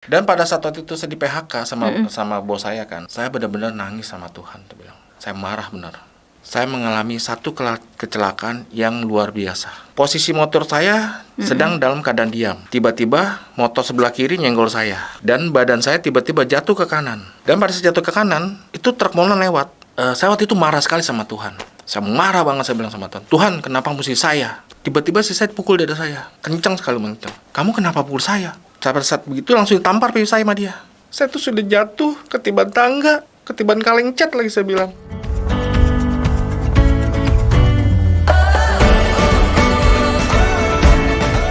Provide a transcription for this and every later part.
Dan pada saat waktu itu saya di PHK sama bos saya kan, saya benar-benar nangis sama Tuhan. Saya bilang, saya marah benar. Saya mengalami satu kecelakaan yang luar biasa. Posisi motor saya sedang dalam keadaan diam. Tiba-tiba motor sebelah kiri nyenggol saya. Dan badan saya tiba-tiba jatuh ke kanan. Dan pada saat jatuh ke kanan, itu truk molen lewat. Saya waktu itu marah sekali sama Tuhan. Saya marah banget, saya bilang sama Tuhan, Tuhan kenapa mesti saya? Tiba-tiba si saya pukul dada saya. Kencang sekali mengencang. Kamu kenapa pukul saya? Pada saat begitu langsung ditampar pipi saya sama dia. Saya tuh sudah jatuh, ketiban tangga, ketiban kaleng cat lagi saya bilang.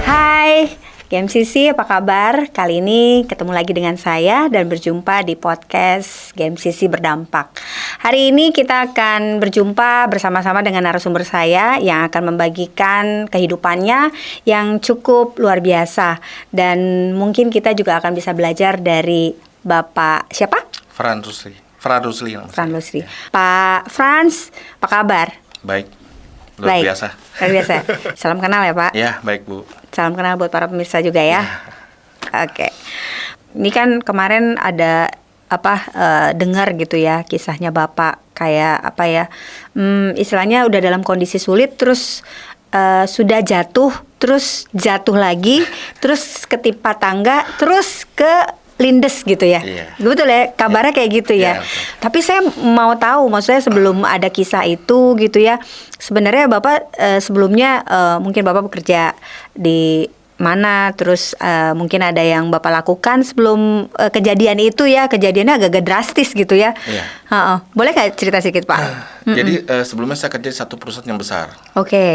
Hai, GMCC apa kabar? Kali ini ketemu lagi dengan saya dan berjumpa di podcast GMCC Berdampak. Hari ini kita akan berjumpa bersama-sama dengan narasumber saya yang akan membagikan kehidupannya yang cukup luar biasa. Dan mungkin kita juga akan bisa belajar dari Bapak siapa? Fran Rusli. Ya. Pak Frans, apa kabar? Baik, luar biasa. Luar biasa. Salam kenal ya Pak. Ya, baik Bu. Salam kenal buat para pemirsa juga ya. Oke. Ini kan kemarin ada dengar gitu ya kisahnya Bapak kayak istilahnya udah dalam kondisi sulit terus sudah jatuh, terus jatuh lagi, terus ketimpa tangga, terus ke lindes gitu ya. Betul ya, kabarnya kayak gitu ya. Tapi saya mau tahu, maksudnya sebelum ada kisah itu gitu ya, sebenarnya Bapak sebelumnya mungkin Bapak bekerja di mana, terus mungkin ada yang Bapak lakukan sebelum kejadian itu ya, kejadiannya agak-agak drastis gitu ya. Boleh nggak cerita sedikit Pak? Jadi sebelumnya saya kerja di satu perusahaan yang besar.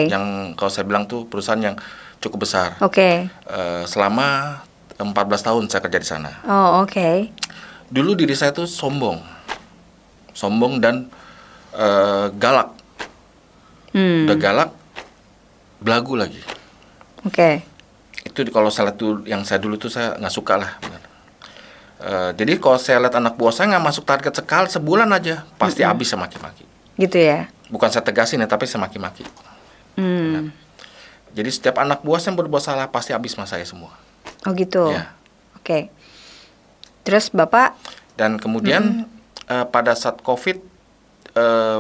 Yang kalau saya bilang tuh perusahaan yang cukup besar. Selama 14 tahun saya kerja di sana. Dulu diri saya tuh sombong dan galak. Udah galak, belagu lagi. Itu kalau saya lihat tuh, yang saya dulu tuh saya nggak suka lah. Jadi kalau saya lihat anak buah saya nggak masuk target sekali sebulan aja, pasti habis saya maki-maki. Gitu ya? Bukan saya tegasin ya, tapi saya maki-maki. Jadi setiap anak buah saya yang berbuat salah pasti habis sama saya semua. Oh gitu. Terus Bapak? Dan kemudian pada saat COVID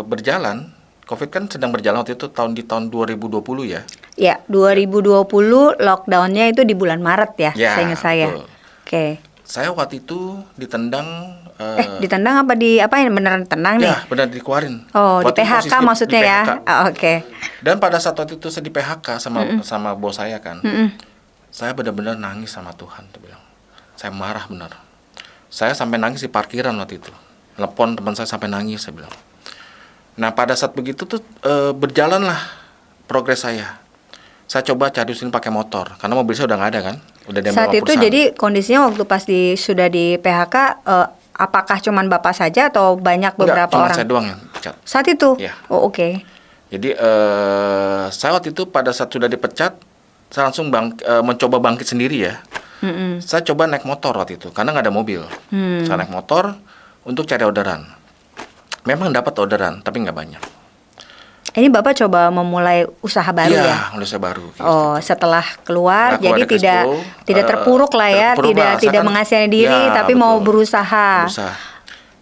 berjalan, COVID kan sedang berjalan waktu itu di tahun 2020 ya. Ya, 2020 lockdownnya itu di bulan Maret ya, seingat saya. Saya waktu itu ditendang. Ditendang apa yang beneran tenang nih? Ya, benar dikeluarin. Di PHK maksudnya ya? Dan pada saat waktu itu saya di PHK sama bos saya kan. Saya benar-benar nangis sama Tuhan. Saya bilang, saya marah benar. Saya sampai nangis di parkiran waktu itu. Telepon teman saya sampai nangis, saya bilang. Nah pada saat begitu tuh berjalanlah progres saya. Saya coba cari sini pakai motor karena mobil saya udah nggak ada kan. Udah saat itu perusahaan. Jadi kondisinya waktu pas sudah di PHK, apakah cuman Bapak saja atau banyak beberapa orang? Saya doang yang pecat. Saat itu? Ya. Jadi saya waktu itu pada saat sudah dipecat, saya langsung mencoba bangkit sendiri ya. Saya coba naik motor waktu itu karena nggak ada mobil. Saya naik motor untuk cari orderan. Memang dapat orderan tapi nggak banyak. Ini Bapak coba memulai usaha baru ya? Iya, usaha baru. Setelah keluar jadi tidak terpuruk lah ya, tidak mengasihani diri tapi betul. Mau berusaha.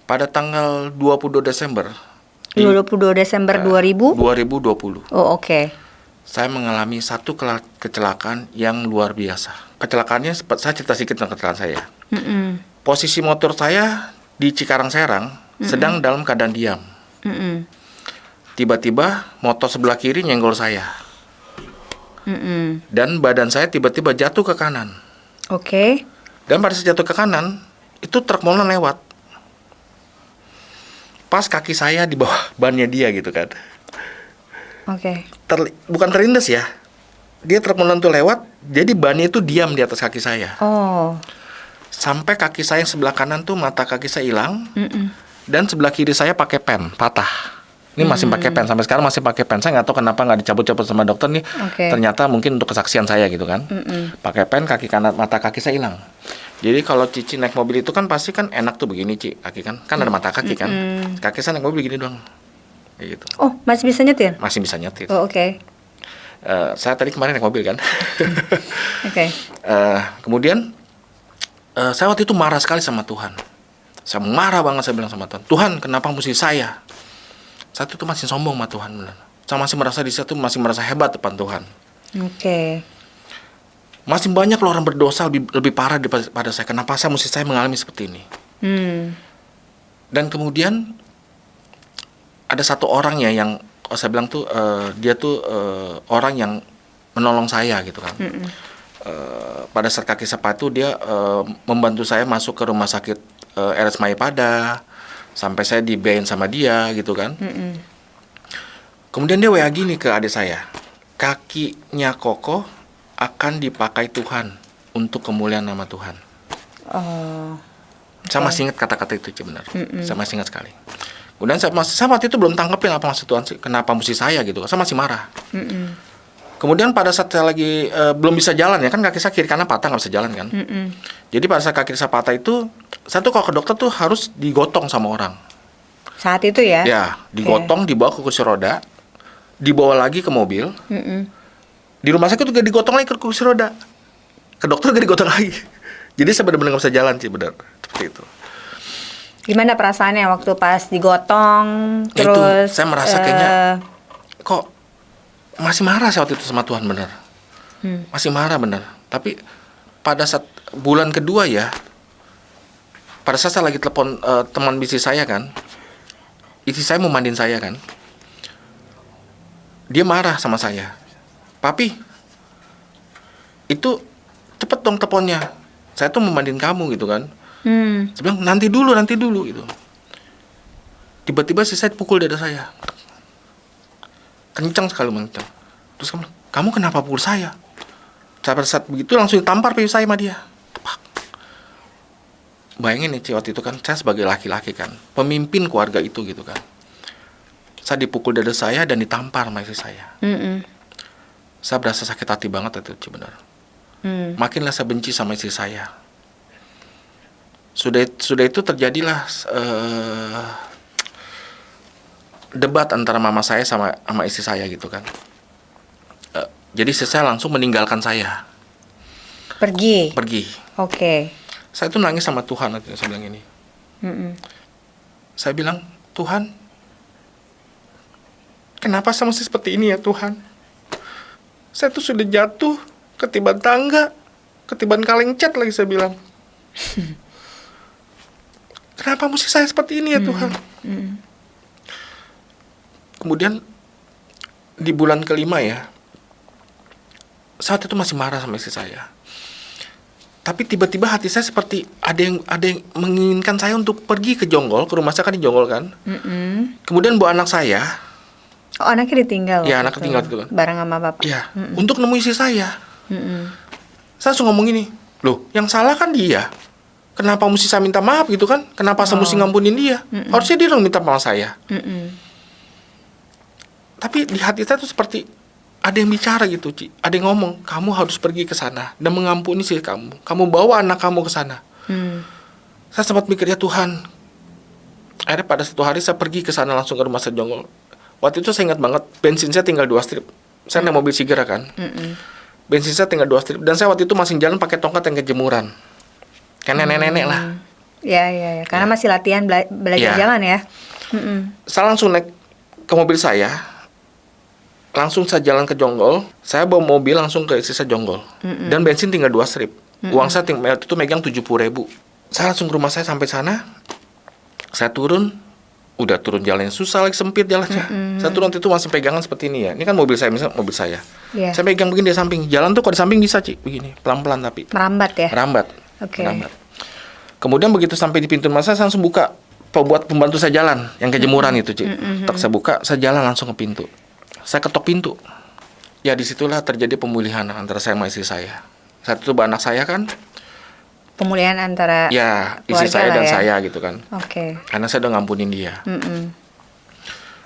Pada tanggal 22 Desember 2020. Saya mengalami satu kecelakaan yang luar biasa. Kecelakaannya saya cerita sedikit tentang kecelakaan saya. Posisi motor saya di Cikarang Serang sedang dalam keadaan diam. Tiba-tiba motor sebelah kiri nyenggol saya. Dan badan saya tiba-tiba jatuh ke kanan. Dan pada saat jatuh ke kanan, itu truk molen lewat. Pas kaki saya di bawah bannya dia gitu kan. Bukan terlindas ya. Dia truk molen tuh lewat, jadi bannya itu diam di atas kaki saya. Sampai kaki saya yang sebelah kanan tuh mata kaki saya hilang. Dan sebelah kiri saya pakai pen, patah. Ini masih pakai pen, sampai sekarang masih pakai pen. Saya nggak tahu kenapa nggak dicabut-cabut sama dokter nih. Ternyata mungkin untuk kesaksian saya gitu kan. Pakai pen, kaki kanan, mata kaki saya hilang. Jadi kalau Cici naik mobil itu kan pasti kan enak tuh begini Ci, kaki kan ada mata kaki kan. Kaki saya naik mobil begini doang. Kayak gitu. Masih bisa nyetir? Masih bisa nyetir. Saya tadi kemarin naik mobil kan. Kemudian Saya waktu itu marah sekali sama Tuhan. Saya marah banget, saya bilang sama Tuhan, Tuhan kenapa mesti saya? Saat itu masih sombong sama Tuhan benar. Saya masih merasa di situ masih merasa hebat depan Tuhan. Oke. Masih banyak loh orang berdosa lebih parah daripada saya. Kenapa saya mengalami seperti ini? Dan kemudian ada satu orang ya yang saya bilang tuh dia tuh orang yang menolong saya gitu kan. Pada saat kaki sepatu dia membantu saya masuk ke rumah sakit RS Mayapada, sampai saya dibiayain sama dia gitu kan. Kemudian dia WA gini ke adik saya, kakinya Koko akan dipakai Tuhan untuk kemuliaan nama Tuhan. Oh. Saya masih ingat kata-kata itu Ci, benar. Saya masih ingat sekali. Kemudian saya waktu itu belum tangkepin apa maksud Tuhan sih, kenapa mesti saya gitu. Saya masih marah. Kemudian pada saat saya lagi belum bisa jalan ya, kan kaki saya kiri kanan patah, nggak bisa jalan kan. Jadi pada saat kaki saya patah itu, saya tuh kalau ke dokter tuh harus digotong sama orang. Saat itu ya? Ya, digotong, dibawa ke kursi roda, dibawa lagi ke mobil. Di rumah sakit juga digotong lagi ke kursi roda. Ke dokter juga digotong lagi. Jadi saya benar-benar nggak bisa jalan sih, benar. Seperti itu. Gimana perasaannya waktu pas digotong, Ya terus? itu, saya merasa kayaknya kok masih marah saya waktu itu sama Tuhan, benar. Masih marah benar. Tapi pada saat bulan kedua ya, pada saat saya lagi telepon teman bisnis saya kan, istri saya mau mandiin saya kan, dia marah sama saya, Papi, itu cepet dong teleponnya, saya tuh mau mandiin kamu gitu kan. Saya bilang nanti dulu gitu. Tiba-tiba si saya pukul dada saya, kencang sekali kencang. Terus kamu kenapa pukul saya? Pada saat begitu langsung ditampar pipi saya sama dia. Tepak. Bayangin nih waktu itu kan saya sebagai laki-laki kan, pemimpin keluarga itu gitu kan. Saya dipukul dada saya dan ditampar sama istri saya. Saya berasa sakit hati banget itu benar. Makinlah saya benci sama istri saya. Sudah itu terjadilah debat antara mama saya sama istri saya gitu kan. Jadi istri saya langsung meninggalkan saya. Pergi. Oke. Saya tuh nangis sama Tuhan waktu itu, saya bilang ini. Saya bilang, Tuhan, kenapa saya mesti seperti ini ya Tuhan? Saya tuh sudah jatuh, ketiban tangga, ketiban kaleng cat lagi saya bilang. Kenapa mesti saya seperti ini ya Tuhan? Kemudian di bulan kelima ya, saat itu masih marah sama istri saya. Tapi tiba-tiba hati saya seperti ada yang menginginkan saya untuk pergi ke Jonggol, ke rumah saya kan di Jonggol kan. Kemudian bawa anak saya. Oh, anaknya ditinggal? Ya, anaknya tinggal gitu kan. Bareng sama bapak? Iya, untuk nemuin istri saya. Saya langsung ngomong gini, loh yang salah kan dia. Kenapa mesti saya minta maaf gitu kan? Kenapa saya mesti ngampunin dia? Harusnya dia dong minta maaf saya. Tapi di hati saya tuh seperti ada yang bicara gitu, Ci. Ada yang ngomong, kamu harus pergi ke sana dan mengampuni si kamu. Kamu bawa anak kamu ke sana. Saya sempat mikir, ya Tuhan. Akhirnya pada satu hari saya pergi ke sana langsung ke rumah saya Jonggol. Waktu itu saya ingat banget, bensin saya tinggal 2 strip. Saya naik mobil Sigera kan. Bensin saya tinggal 2 strip. Dan saya waktu itu masih jalan pakai tongkat yang kejemuran. Kayak nenek-nenek lah. Iya. Karena masih latihan belajar jalan ya. Saya langsung naik ke mobil saya. Langsung saya jalan ke Jonggol. Saya bawa mobil langsung ke istri saya Jonggol. Dan bensin tinggal 2 strip. Uang saya waktu itu megang 70.000. Saya langsung ke rumah saya sampai sana. Saya turun. Udah turun jalannya susah lagi, sempit jalannya. Saya turun itu masih pegangan seperti ini ya. Ini kan mobil saya, misalnya mobil saya. Saya pegang begini di samping. Jalan tuh kalau di samping bisa, Ci, begini, pelan-pelan tapi. Merambat ya? Merambat. Oke. Merambat. Kemudian begitu sampai di pintu rumah saya langsung buka. Buat pembantu saya jalan, yang kejemuran itu, Ci. Tak saya buka, saya jalan langsung ke pintu. Saya ketok pintu. Ya disitulah terjadi pemulihan antara saya sama istri saya. Saat itu anak saya kan. Pemulihan antara ya istri saya dan saya gitu kan. Oke. Karena saya udah ngampunin dia.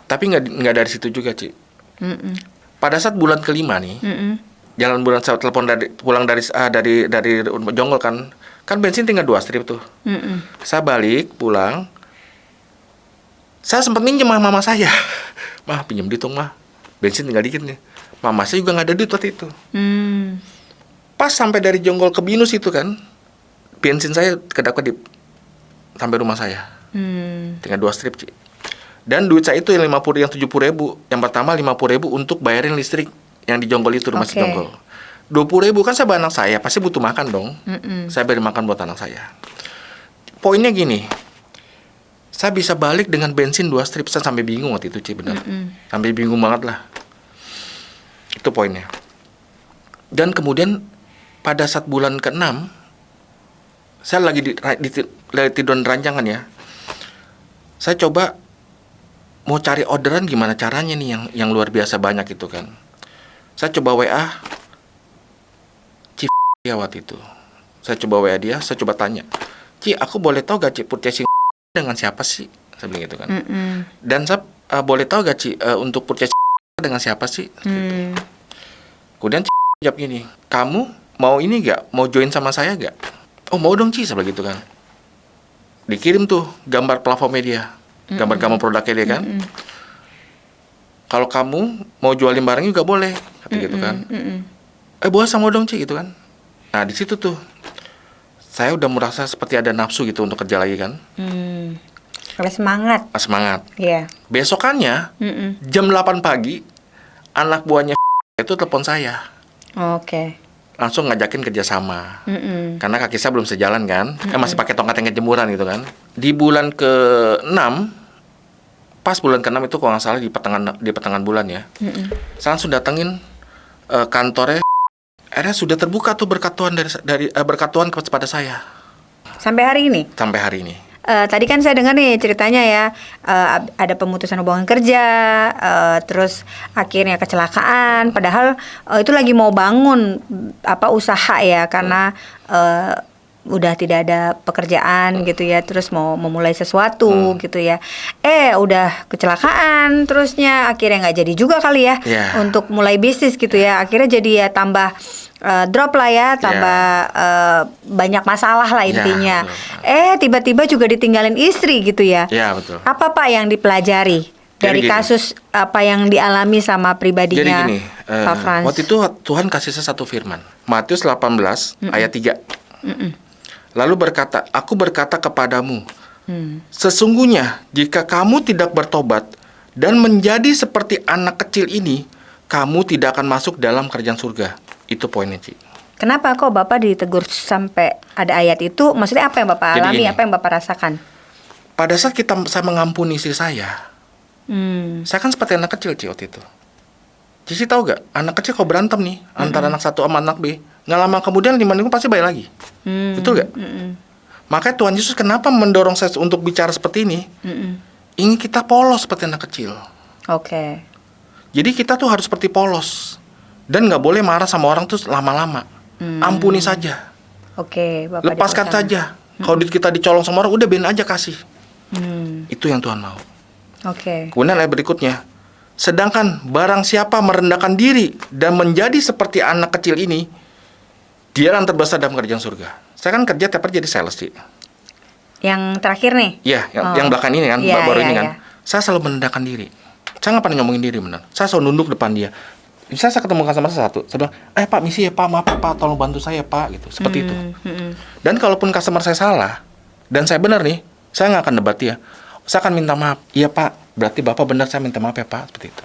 Tapi nggak dari situ juga, Ci. Pada saat bulan kelima nih, jalan bulan saya telepon pulang dari Jonggol kan bensin tinggal 2 strip tuh. Saya balik pulang, saya sempat minjem sama mama saya. Mah pinjam duit dong mah, bensin tinggal dikit nih. Mama saya juga nggak ada duit waktu itu. Pas sampai dari Jonggol ke Binus itu kan, bensin saya kedap-kedip sampai rumah saya. Tinggal 2 strip, Ci. Dan duit saya itu yang 70.000. Yang pertama 50.000 untuk bayarin listrik yang di Jonggol itu, rumah si Jonggol. 20.000 kan saya anak saya pasti butuh makan dong. Saya beri makan buat anak saya. Poinnya gini, saya bisa balik dengan bensin 2 strip. Saya sampai bingung waktu itu, Ci, benar. Sampai bingung banget lah. Itu poinnya. Dan kemudian pada saat bulan ke-6, saya lagi tiduran rancangan ya. Saya coba mau cari orderan gimana caranya nih yang luar biasa banyak itu kan. Saya coba WA Ci ya waktu itu. Saya coba WA dia, saya coba tanya, Ci, aku boleh tahu gak Ci purchasing dengan siapa sih? Saya bilang gitu kan. Dan saya boleh tahu gak Ci untuk purchasing dengan siapa sih? Gitu. Kemudian Ci jawab gini, kamu mau ini gak? Mau join sama saya gak? Oh mau dong Ci, saya bilang gitu kan. Dikirim tuh gambar platformnya dia, gambar produknya dia kan. Kalau kamu mau jualin barang juga boleh, kata gitu kan. Boleh sama dong Ci gitu kan. Nah di situ tuh saya udah merasa seperti ada nafsu gitu untuk kerja lagi kan. Oleh semangat. Semangat. Iya. Besokannya jam 8 pagi anak buahnya itu telepon saya. Oke. Langsung ngajakin kerjasama. Karena kaki saya belum sejalan kan. Masih pakai tongkat yang kejemuran gitu kan. Di bulan ke-6, pas bulan ke-6 itu kalau nggak salah di pertengahan bulan ya. Saya langsung datengin kantornya. Akhirnya sudah terbuka tuh berkatuan dari berkatuan kepada saya. Sampai hari ini? Sampai hari ini. Tadi kan saya dengar nih ceritanya ya, ada pemutusan hubungan kerja, terus akhirnya kecelakaan. Padahal itu lagi mau bangun usaha ya, karena udah tidak ada pekerjaan gitu ya, terus mau memulai sesuatu gitu ya. Udah kecelakaan, terusnya akhirnya nggak jadi juga kali ya untuk mulai bisnis gitu ya. Akhirnya jadi ya tambah drop lah ya, tambah banyak masalah lah intinya. Tiba-tiba juga ditinggalin istri gitu ya. Iya betul. Apa Pak yang dipelajari dari kasus apa yang dialami sama pribadinya? Jadi gini, Pak Frans. waktu itu Tuhan kasih saya satu firman, Matius 18 ayat 3. Lalu berkata, aku berkata kepadamu, sesungguhnya jika kamu tidak bertobat dan menjadi seperti anak kecil ini, kamu tidak akan masuk dalam kerajaan surga. Itu poinnya, Ci. Kenapa kok Bapak ditegur sampai ada ayat itu? Maksudnya apa yang Bapak alami, apa yang Bapak rasakan? Pada saat saya mengampuni istri saya kan seperti anak kecil, Ci, waktu itu. Cici tahu gak, anak kecil kalau berantem nih antara anak satu sama anak B, nggak lama kemudian 5 minggu pasti baik lagi. Betul gak? Makanya Tuhan Yesus kenapa mendorong saya untuk bicara seperti ini? Ingin kita polos seperti anak kecil. Oke. Jadi kita tuh harus seperti polos. Dan nggak boleh marah sama orang tuh lama-lama. Ampuni saja. Oke, Bapak lepaskan saja. Kalau kita dicolong sama orang, udah biarin aja kasih. Itu yang Tuhan mau. Oke. Kemudian ayat berikutnya, sedangkan barang siapa merendahkan diri dan menjadi seperti anak kecil ini, dia akan terbesar dalam kerajaan surga. Saya kan kerja tiap hari jadi sales, Ci. Yang terakhir nih? Iya, yang belakang ini kan, baru ini kan. Saya selalu merendahkan diri. Saya nggak pernah ngomongin diri, benar. Saya selalu nunduk depan dia. Bisa saya ketemu customer satu, saya bilang, Pak misi ya Pak, maaf ya Pak, tolong bantu saya Pak, gitu, seperti itu. Dan kalaupun customer saya salah, dan saya benar nih, saya nggak akan debat dia. Saya akan minta maaf. Iya Pak, berarti Bapak benar, saya minta maaf ya Pak, seperti itu.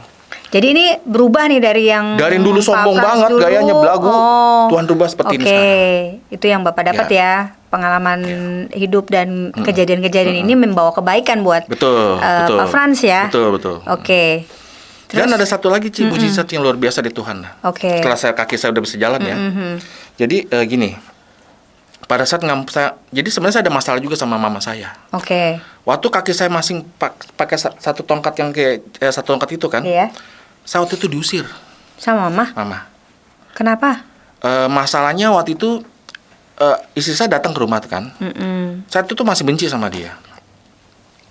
Jadi ini berubah nih dari yang dulu sombong banget, dulu, gayanya belagu. Tuhan rubah seperti ini sekarang. Itu yang Bapak dapat ya, pengalaman hidup dan kejadian-kejadian ini membawa kebaikan buat Pak Frans ya. Betul. Oke. Dan ada satu lagi, Ci, mujizat yang luar biasa di Tuhan. Setelah kaki saya udah bisa jalan ya. Jadi gini, pada saat jadi sebenarnya saya ada masalah juga sama mama saya. Waktu kaki saya masih pakai satu tongkat yang kayak satu tongkat itu kan. Saya waktu itu diusir. Sama mama? Mama. Kenapa? Masalahnya waktu itu istri saya datang ke rumah kan. Saya tuh masih benci sama dia.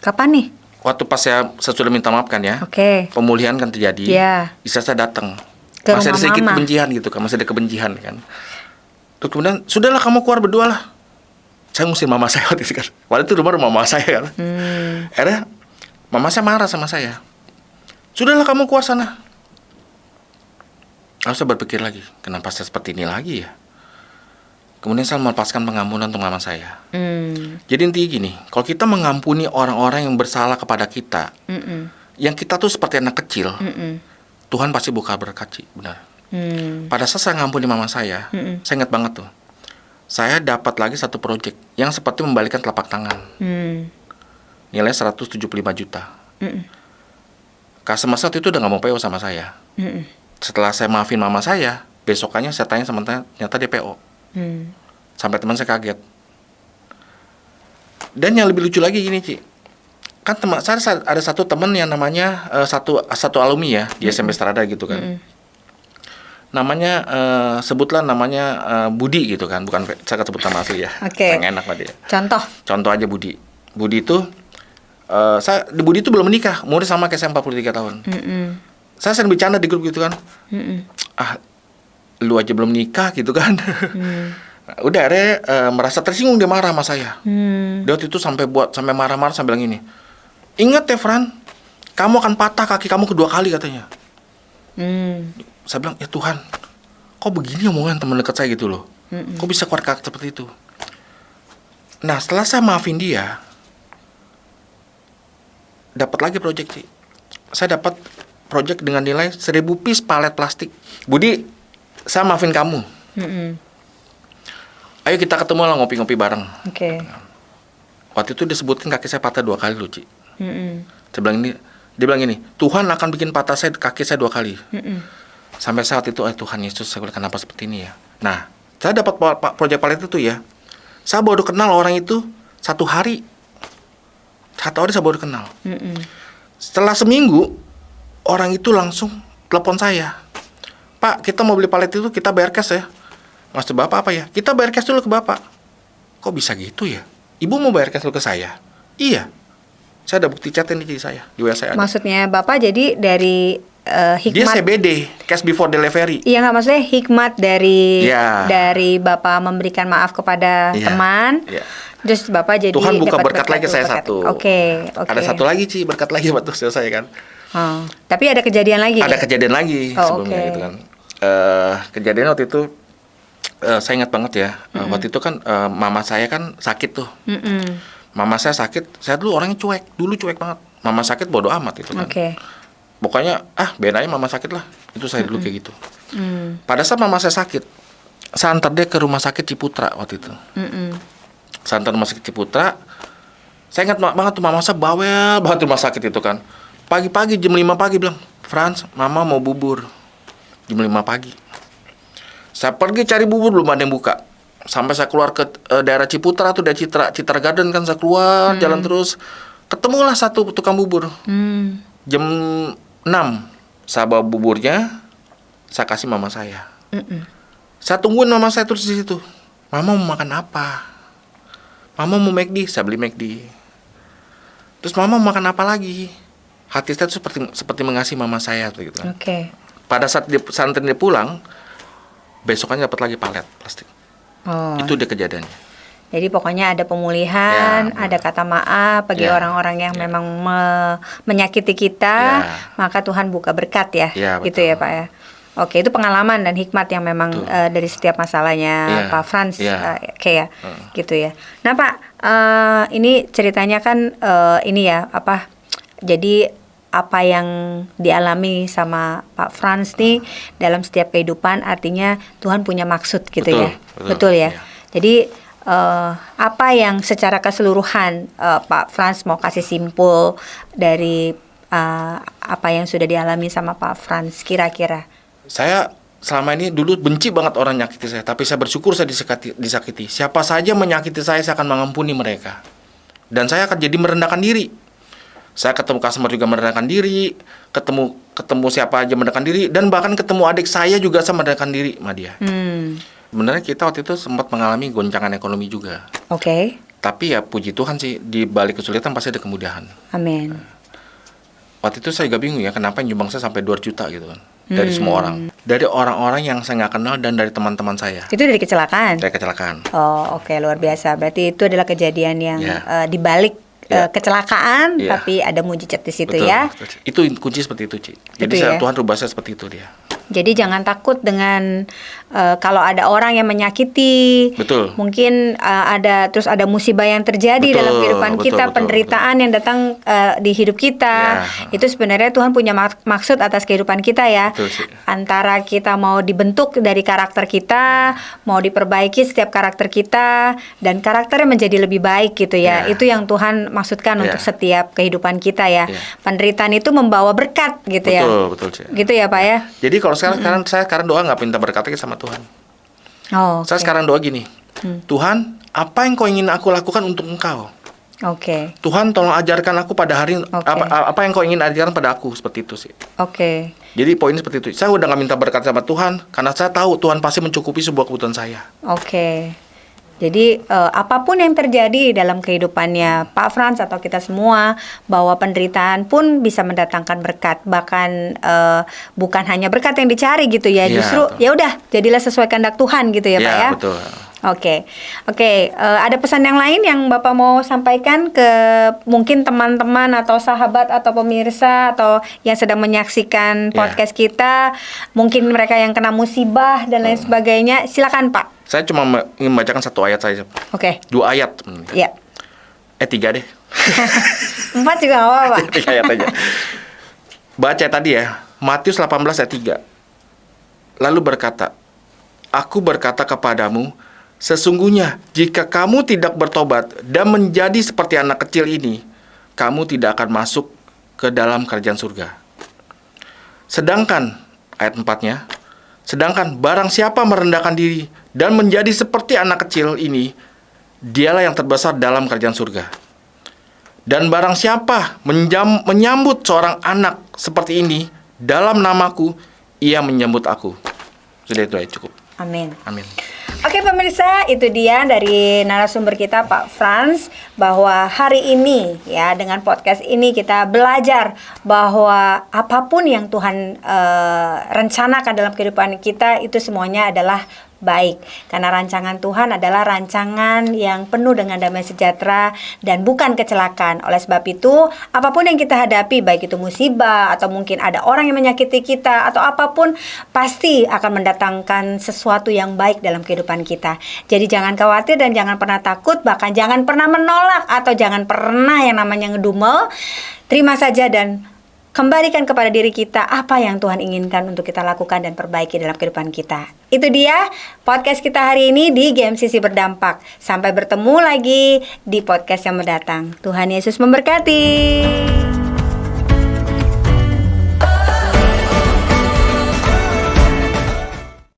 Kapan nih? Waktu pas saya sudah minta maaf kan ya. Pemulihan kan terjadi. Istri saya datang. Masih ada sedikit kebencian gitu kan, masih ada kebencian kan. Terus kemudian, sudahlah kamu keluar berdua lah. Saya ngusir mama saya waktu itu kan. Waktu itu rumah mama saya kan. Akhirnya mama saya marah sama saya. Sudahlah kamu keluar sana. Lalu saya berpikir lagi, kenapa saya seperti ini lagi ya? Kemudian saya melepaskan pengampunan untuk mama saya. Hmm. Jadi intinya gini, kalau kita mengampuni orang-orang yang bersalah kepada kita, yang kita tuh seperti anak kecil, Tuhan pasti buka berkat, Ci, benar. Pada saat saya ngampuni mama saya ingat banget tuh, saya dapat lagi satu proyek yang seperti membalikan telapak tangan. Nilai 175 juta. Customer waktu itu udah gak mau PO sama saya. Setelah saya maafin mama saya, besokannya saya tanya sama ternyata dia PO. Sampai teman saya kaget. Dan yang lebih lucu lagi gini, Ci, kan teman saya ada satu teman yang namanya satu alumni ya di SMP Strada gitu kan. Namanya sebutlah namanya Budi gitu kan, bukan saya sebut nama asli ya. Oke. Yang enak banget dia. Contoh Aja Budi. Budi itu Budi itu belum menikah, umurnya sama kayak saya 43 tahun. Saya sering bercanda di grup gitu kan. Lu aja belum nikah gitu kan. Udah merasa tersinggung, dia marah sama saya. Dia waktu itu sampai marah-marah sampai bilang gini, ingat ya Fran, kamu akan patah kaki kamu kedua kali katanya. Saya bilang, ya Tuhan, kok begini omongan teman dekat saya gitu loh. Kok bisa keluar kata seperti itu. Nah setelah saya maafin dia, dapat lagi proyek, Ci. Saya dapat proyek dengan nilai 1000 piece palet plastik. Budi, saya maafin kamu. Ayo kita ketemu lah ngopi-ngopi bareng. Oke. Waktu itu disebutin kaki saya patah 2 kali loh, Ci. Dia bilang ini, Tuhan akan bikin patah kaki saya 2 kali. Sampai saat itu, Tuhan Yesus, saya bilang kenapa seperti ini ya. Nah, saya dapat proyek palet itu ya. Saya baru kenal orang itu 1 hari. 1 hari saya baru kenal. Setelah seminggu, orang itu langsung telepon saya. Pak, kita mau beli palet itu, kita bayar cash ya. Maksud Bapak apa ya? Kita bayar cash dulu ke Bapak. Kok bisa gitu ya? Ibu mau bayar cash dulu ke saya? Iya. Saya ada bukti chatnya nih di saya, di WA saya ada. Maksudnya Bapak jadi dari hikmat. Dia CBD, cash before delivery. Iya nggak, maksudnya hikmat dari Ya. dari Bapak memberikan maaf kepada Iya. teman. Iya. Terus Bapak jadi Tuhan buka dapat berkat lagi saya berkat. satu. Oke. Ada satu lagi, Ci, berkat lagi buat saya kan. Tapi ada kejadian lagi. Ada kejadian lagi sebelumnya oke. gitu kan. Kejadian waktu itu saya ingat banget ya. Waktu itu kan mama saya kan sakit tuh. Mama saya sakit, saya dulu orangnya cuek, banget. Mama sakit bodo amat itu kan. Oke. Pokoknya biarin aja mama sakit lah. Itu saya dulu kayak gitu. Pada saat mama saya sakit, saya antar dia ke rumah sakit Ciputra waktu itu. Saya antar rumah sakit Ciputra. Saya ingat banget tuh mama saya bawel banget di rumah sakit itu kan. Pagi-pagi jam 5 pagi bilang, Frans, mama mau bubur. Jam 5 pagi. Saya pergi cari bubur, belum ada yang buka. Sampai saya keluar ke daerah Ciputra tuh, dari Citra Garden kan, saya keluar jalan terus. Ketemulah satu tukang bubur. Jam 6 saya bawa buburnya, saya kasih mama saya. Saya tungguin mama saya terus di situ. Mama mau makan apa? Mama mau McD, saya beli McD. Terus mama mau makan apa lagi? Hati saya tuh seperti mengasihi mama saya gitu kan. Oke. Pada saat santri dia pulang, besokannya dapat lagi palet plastik. Itu dia kejadiannya. Jadi pokoknya ada pemulihan, ada kata maaf bagi orang-orang yang memang menyakiti kita, maka Tuhan buka berkat ya, gitu ya Pak ya. Oke, itu pengalaman dan hikmat yang memang dari setiap masalahnya Pak Frans, kayak gitu ya. Nah Pak, ini ceritanya kan ini ya apa? Jadi apa yang dialami sama Pak Frans nih dalam setiap kehidupan, artinya Tuhan punya maksud gitu ya, betul ya. Jadi apa yang secara keseluruhan Pak Frans mau kasih simpul dari apa yang sudah dialami sama Pak Frans kira-kira? Saya selama ini dulu benci banget orang nyakiti saya, tapi saya bersyukur saya disakiti. Siapa saja menyakiti saya akan mengampuni mereka. Dan saya akan jadi merendahkan diri. Saya ketemu customer juga merendahkan diri, ketemu siapa aja merendahkan diri, dan bahkan ketemu adik saya juga saya merendahkan diri sama dia. Sebenarnya kita waktu itu sempat mengalami goncangan ekonomi juga. Oke. Tapi ya puji Tuhan sih, di balik kesulitan pasti ada kemudahan. Amin. Waktu itu saya juga bingung ya, kenapa nyumbang saya sampai 2 juta gitu kan. Dari semua orang. Dari orang-orang yang saya nggak kenal dan dari teman-teman saya. Itu dari kecelakaan? Dari kecelakaan. Oh oke, luar biasa. Berarti itu adalah kejadian yang dibalik kecelakaan, tapi ada mujizat di situ. Betul, ya. Itu kunci seperti itu, Ci. Jadi Tuhan rubah saya seperti itu dia. Jadi jangan takut dengan kalau ada orang yang menyakiti, Betul. mungkin ada musibah yang terjadi Betul, dalam kehidupan betul, kita, betul, penderitaan yang datang di hidup kita, itu sebenarnya Tuhan punya maksud atas kehidupan kita ya. Betul sih. Antara kita mau dibentuk dari karakter kita, mau diperbaiki setiap karakter kita, dan karakternya menjadi lebih baik gitu ya. Itu yang Tuhan maksudkan untuk setiap kehidupan kita ya. Penderitaan itu membawa berkat gitu ya. Betul sih. Gitu ya Pak ya. Jadi kalau saya sekarang doa nggak minta berkat lagi sama Tuhan. Saya sekarang doa gini, Tuhan, apa yang kau ingin aku lakukan untuk Engkau? Tuhan, tolong ajarkan aku pada hari apa yang kau ingin ajarkan pada aku, seperti itu sih. Jadi poinnya seperti itu. Saya udah nggak minta berkat sama Tuhan karena saya tahu Tuhan pasti mencukupi sebuah kebutuhan saya. Jadi apapun yang terjadi dalam kehidupannya Pak Frans atau kita semua, bahwa penderitaan pun bisa mendatangkan berkat, bahkan bukan hanya berkat yang dicari gitu ya, justru ya udah jadilah sesuai kehendak Tuhan gitu ya Pak ya. Betul. Ada pesan yang lain yang Bapak mau sampaikan ke mungkin teman-teman atau sahabat atau pemirsa atau yang sedang menyaksikan podcast kita, mungkin mereka yang kena musibah dan lain sebagainya, silakan Pak. Saya cuma ingin membacakan satu ayat saja. 2 ayat. 3 deh. 4 juga nggak apa-apa. 3 ayat aja. Baca tadi ya, Matius 18 ayat 3. Lalu berkata, Aku berkata kepadamu, sesungguhnya jika kamu tidak bertobat dan menjadi seperti anak kecil ini, kamu tidak akan masuk ke dalam kerajaan surga. Sedangkan, ayat 4-nya, sedangkan barang siapa merendahkan diri dan menjadi seperti anak kecil ini, dialah yang terbesar dalam kerajaan surga. Dan barang siapa menyambut seorang anak seperti ini dalam namaku, ia menyambut aku. Sudah itu aja cukup. Amin. Oke pemirsa, itu dia dari narasumber kita Pak Frans, bahwa hari ini ya dengan podcast ini kita belajar bahwa apapun yang Tuhan rencanakan dalam kehidupan kita itu semuanya adalah baik, karena rancangan Tuhan adalah rancangan yang penuh dengan damai sejahtera dan bukan kecelakaan. Oleh sebab itu, apapun yang kita hadapi, baik itu musibah atau mungkin ada orang yang menyakiti kita atau apapun, pasti akan mendatangkan sesuatu yang baik dalam kehidupan kita. Jadi jangan khawatir dan jangan pernah takut, bahkan jangan pernah menolak atau jangan pernah yang namanya ngedumel. Terima saja dan kembalikan kepada diri kita apa yang Tuhan inginkan untuk kita lakukan dan perbaiki dalam kehidupan kita. Itu dia podcast kita hari ini di GMCC Berdampak. Sampai bertemu lagi di podcast yang mendatang. Tuhan Yesus memberkati.